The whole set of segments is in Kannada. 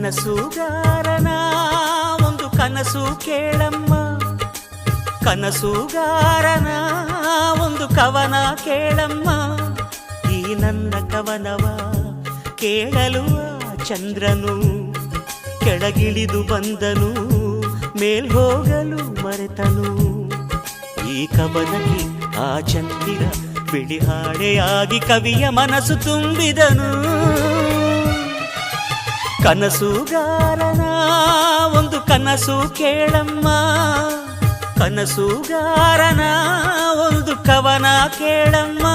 ಕನಸುಗಾರನ ಒಂದು ಕನಸು ಕೇಳಮ್ಮ, ಕನಸುಗಾರನ ಒಂದು ಕವನ ಕೇಳಮ್ಮ. ಈ ನನ್ನ ಕವನವ ಕೇಳಲು ಚಂದ್ರನು ಕೆಳಗಿಳಿದು ಬಂದನು, ಮೇಲ್ ಹೋಗಲು ಮರೆತನು. ಈ ಕವನಕ್ಕೆ ಆ ಚಂದಿರ ಬಿಳಿ ಹಾಡೆಯಾಗಿ ಕವಿಯ ಮನಸ್ಸು ತುಂಬಿದನು. ಕನಸುಗಾರನ ಒಂದು ಕನಸು ಕೇಳಮ್ಮ, ಕನಸುಗಾರನ ಒಂದು ಕವನ ಕೇಳಮ್ಮ.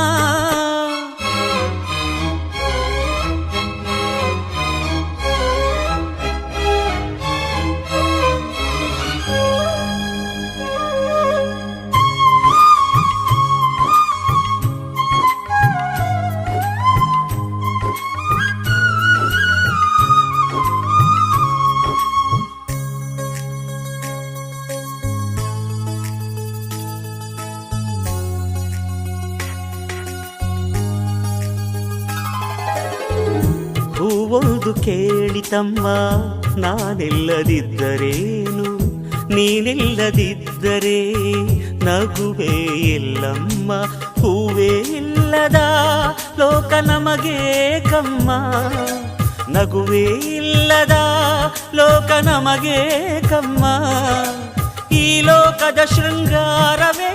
ಹೂವೊಂದು ಕೇಳಿತಮ್ಮ, ನಾನಿಲ್ಲದಿದ್ದರೇನು, ನೀನಿಲ್ಲದಿದ್ದರೆ ನಗುವೆ ಇಲ್ಲಮ್ಮ. ಹೂವೇ ಇಲ್ಲದ ಲೋಕ ನಮಗೆ ಕಮ್ಮ, ನಗುವೇ ಇಲ್ಲದ ಲೋಕ ನಮಗೆ ಕಮ್ಮ. ಈ ಲೋಕದ ಶೃಂಗಾರವೇ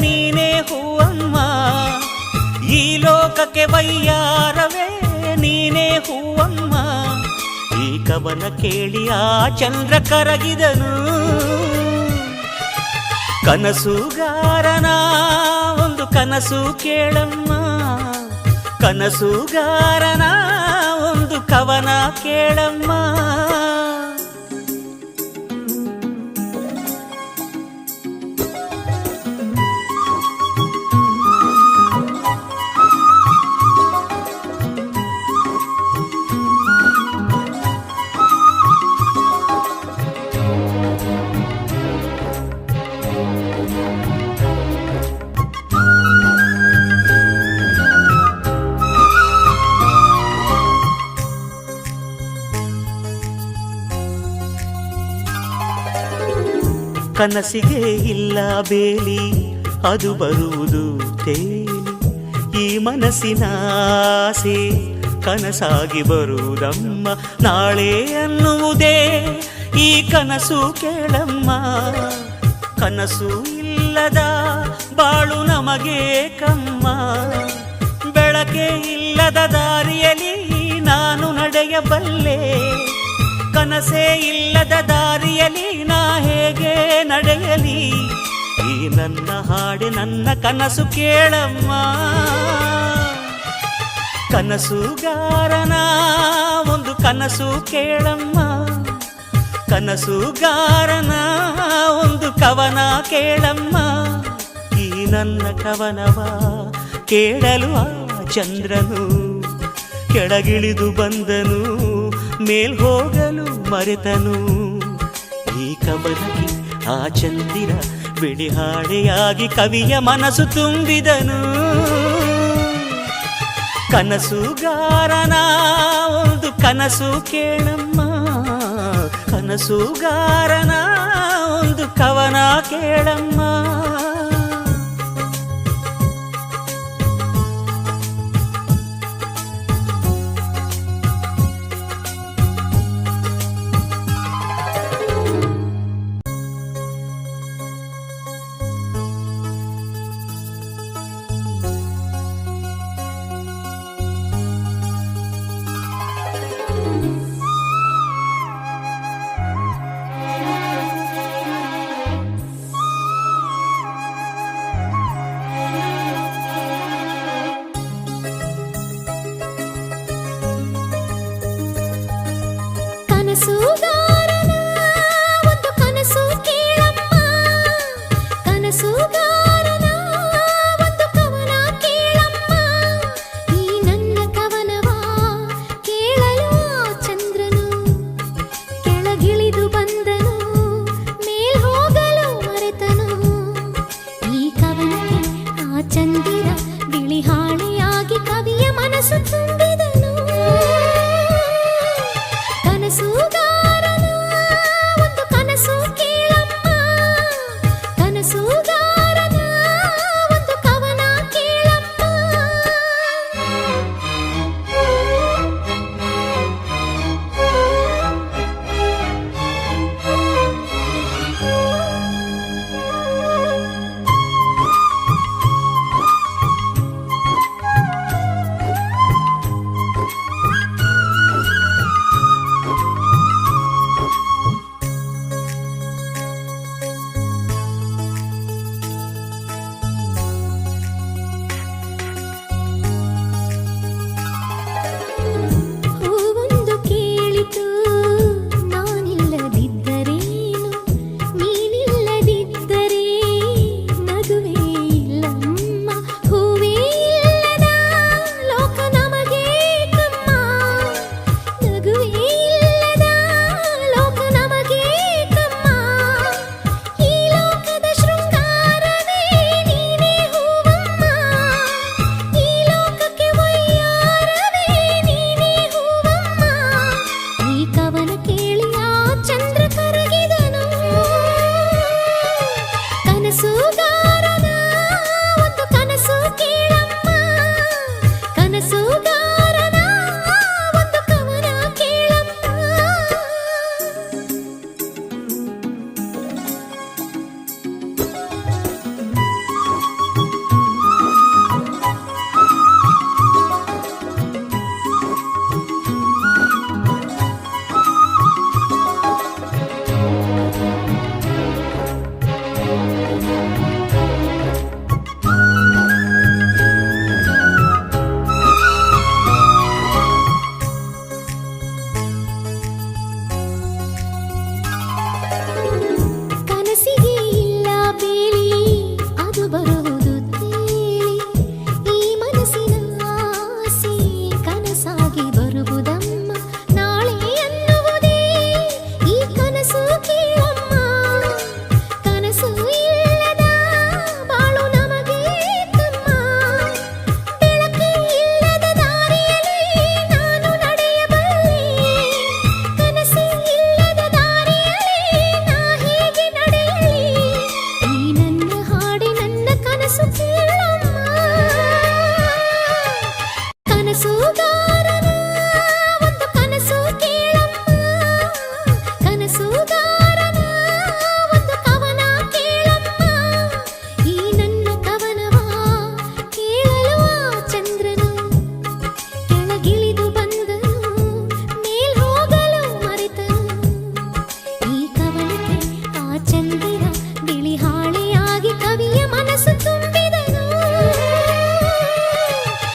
ನೀನೇ ಹೂವಮ್ಮ, ಈ ಲೋಕಕ್ಕೆ ವೈಯಾರವೇ ನೀನೇ ಹೂವಮ್ಮ. ಈ ಕವನ ಕೇಳಿ ಆ ಚಂದ್ರ ಕರಗಿದನು. ಕನಸುಗಾರನ ಒಂದು ಕನಸು ಕೇಳಮ್ಮ, ಕನಸುಗಾರನ ಒಂದು ಕವನ ಕೇಳಮ್ಮ. ಕನಸಿಗೆ ಇಲ್ಲ ಬೇಲಿ, ಅದು ಬರುವುದು ತೇಲಿ. ಈ ಮನಸ್ಸಿನ ಆಸೆ ಕನಸಾಗಿ ಬರುವುದಮ್ಮ. ನಾಳೆ ಅನ್ನುವುದೇ ಈ ಕನಸು ಕೇಳಮ್ಮ. ಕನಸು ಇಲ್ಲದ ಬಾಳು ನಮಗೆ ಕಮ್ಮ. ಬೆಳಕೆ ಇಲ್ಲದ ದಾರಿಯಲ್ಲಿ ನಾನು ನಡೆಯಬಲ್ಲೆ, ಕನಸೇ ಇಲ್ಲದ ದಾರಿಯಲ್ಲಿ ನಾ ಹೇಗೆ ನಡೆಯಲಿ. ಈ ನನ್ನ ಹಾಡೆ ನನ್ನ ಕನಸು ಕೇಳಮ್ಮ. ಕನಸುಗಾರನ ಒಂದು ಕನಸು ಕೇಳಮ್ಮ, ಕನಸುಗಾರನ ಒಂದು ಕವನ ಕೇಳಮ್ಮ. ಈ ನನ್ನ ಕವನವ ಕೇಳಲು ಆ ಚಂದ್ರನು ಕೆಳಗಿಳಿದು ಬಂದನು, ಮೇಲ್ ಹೋಗಲು ಮರೆತನು. ಈ ಕವನಕ್ಕೆ ಆ ಚಂದಿರ ಬಿಳಿ ಹಾಡೆಯಾಗಿ ಕವಿಯ ಮನಸ್ಸು ತುಂಬಿದನು. ಕನಸುಗಾರನ ಒಂದು ಕನಸು ಕೇಳಮ್ಮ, ಕನಸುಗಾರನ ಒಂದು ಕವನ ಕೇಳಮ್ಮ.